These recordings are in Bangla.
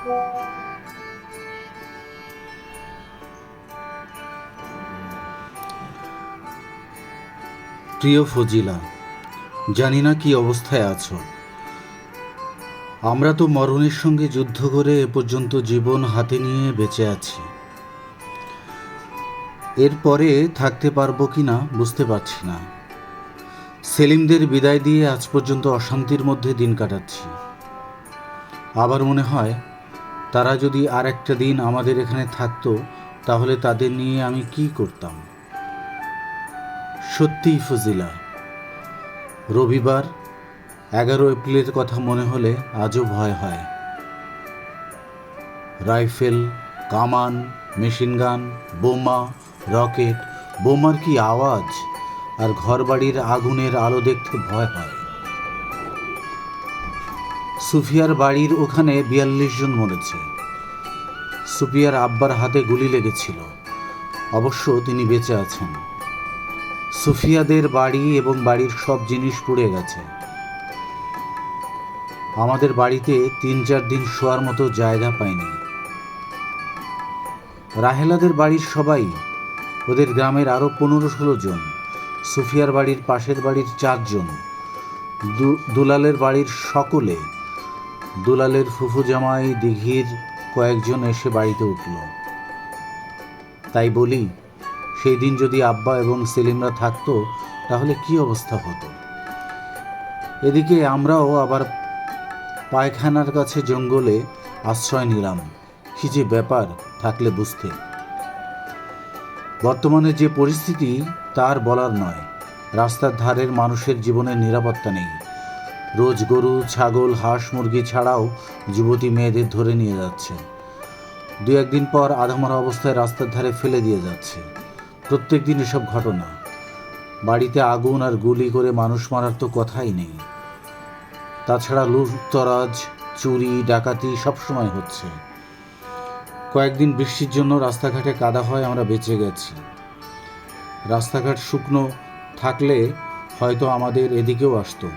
প্রিয় ফজিলা, জানি না কি অবস্থায় আছো। আমরা তো মরণের সঙ্গে যুদ্ধ করে এ পর্যন্ত জীবন হাতে নিয়ে বেঁচে আছি। এরপরে থাকতে পারবো কি না বুঝতে পারছি না। সেলিমদের বিদায় দিয়ে আজ পর্যন্ত অশান্তির মধ্যে দিন কাটাচ্ছি। আবার মনে হয় তারা যদি আর একটা দিন আমাদের এখানে থাকতো তাহলে তাদের নিয়ে আমি কি করতাম। সত্যিই ফজিলা, রবিবার 11 এপ্রিলের কথা মনে হলে আজও ভয় হয়। রাইফেল, কামান, মেশিনগান, বোমা, রকেট, বোমার কি আওয়াজ, আর ঘরবাড়ির আগুনের আলো দেখতে ভয় হয়। সুফিয়ার বাড়ির ওখানে 42 জন মরেছে। সুফিয়ার আব্বার হাতে গুলি লেগেছিল, অবশ্য তিনি বেঁচে আছেন। সুফিয়াদের বাড়ি এবং বাড়ির সব জিনিস পুড়ে গেছে। আমাদের বাড়িতে 3-4 দিন শোয়ার মতো জায়গা পায়নি। রাহেলাদের বাড়ির সবাই, ওদের গ্রামের আরও 15-16 জন, সুফিয়ার বাড়ির পাশের বাড়ির 4 জন, দুলালের বাড়ির সকলে, দুলালের ফুফু জামাই দিঘির কয়েকজন এসে বাড়িতে উঠল। তাই বলি, সেই দিন যদি আব্বা এবং সেলিমরা থাকতো তাহলে কি অবস্থা হতো। এদিকে আমরাও আবার পায়খানার কাছে জঙ্গলে আশ্রয় নিলাম। কি যে ব্যাপার থাকলে বুঝতে। বর্তমানে যে পরিস্থিতি তার বলার নয়। রাস্তার ধারের মানুষের জীবনের নিরাপত্তা নেই। রোজ গরু, ছাগল, হাঁস, মুরগি ছাড়াও যুবতী মেয়েদের ধরে নিয়ে যাচ্ছে। 2-1 দিন পর আধামরা অবস্থায় রাস্তার ধারে ফেলে দিয়ে যাচ্ছে। প্রত্যেক দিন এসব ঘটনা। বাড়িতে আগুন আর গুলি করে মানুষ মারার তো কথাই নেই। তাছাড়া লুটতরাজ, চুরি, ডাকাতি সবসময় হচ্ছে। কয়েকদিন বৃষ্টির জন্য রাস্তাঘাটে কাদা হয়, আমরা বেঁচে গেছি। রাস্তাঘাট শুকনো থাকলে হয়তো আমাদের এদিকেও আসতো।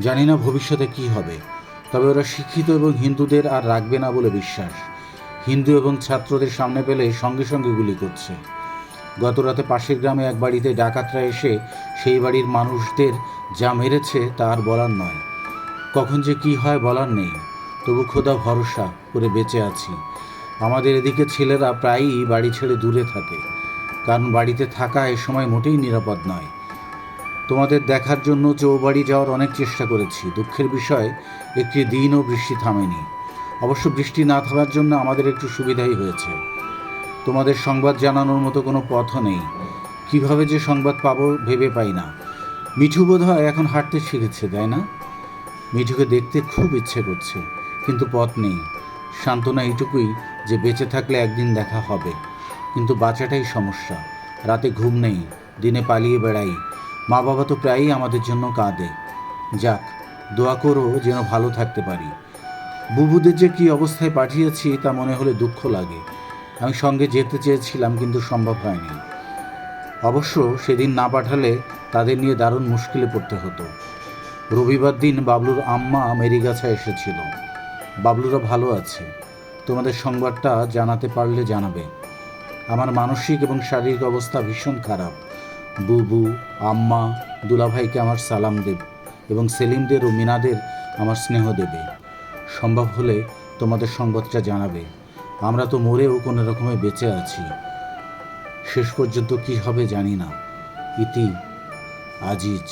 জানি না ভবিষ্যতে কি হবে, তবে ওরা শিক্ষিত এবং হিন্দুদের আর রাখবে না বলে বিশ্বাস। হিন্দু এবং ছাত্রদের সামনে পেলে সঙ্গে সঙ্গে গুলি করছে। গত রাতে পাশের গ্রামে এক বাড়িতে ডাকাতরা এসে সেই বাড়ির মানুষদের যা মেরেছে তা আর বলার নয়। কখন যে কি হয় বলার নেই, তবু খোদা ভরসা করে বেঁচে আছি। আমাদের এদিকে ছেলেরা প্রায়ই বাড়ি ছেড়ে দূরে থাকে, কারণ বাড়িতে থাকা এ সময় মোটেই নিরাপদ নয়। তোমাদের দেখার জন্য চৌবাড়ি যাওয়ার অনেক চেষ্টা করেছি। দুঃখের বিষয়, একটি দিনও বৃষ্টি থামেনি। অবশ্য বৃষ্টি না থামার জন্য আমাদের একটু সুবিধাই হয়েছে। তোমাদের সংবাদ জানানোর মতো কোনো পথও নেই। কিভাবে যে সংবাদ পাবো ভেবে পাই না। মিঠু বোধহয় এখন হাঁটতে শিখেছে, তাই না? মিঠুকে দেখতে খুব ইচ্ছে করছে, কিন্তু পথ নেই। সান্ত্বনা এইটুকুই যে বেঁচে থাকলে একদিন দেখা হবে। কিন্তু বাঁচাটাই সমস্যা। রাতে ঘুম নেই, দিনে পালিয়ে বেড়াই। মা বাবা তো প্রায়ই আমাদের জন্য কাঁদে। যাক, দোয়া করো যেন ভালো থাকতে পারি। বুবুদের যে কী অবস্থায় পাঠিয়েছি তা মনে হলে দুঃখ লাগে। আমি সঙ্গে যেতে চেয়েছিলাম, কিন্তু সম্ভব হয়নি। অবশ্য সেদিন না পাঠালে তাদের নিয়ে দারুণ মুশকিলে পড়তে হতো। রবিবার দিন বাবলুর আম্মা মেরিগাছা এসেছিল। বাবলুরা ভালো আছে। তোমাদের সংবাদটা জানাতে পারলে জানাবে। আমার মানসিক এবং শারীরিক অবস্থা ভীষণ খারাপ। বুবু, আম্মা, দুলাভাইকে আমার সালাম দেব এবং সেলিমদের ও মিনাদের আমার স্নেহ দেবে। সম্ভব হলে তোমাদের সংবাদটা জানাবে। আমরা তো মরেও কোনো রকমে বেঁচে আছি। শেষ পর্যন্ত কি হবে জানি না। ইতি আজিজ।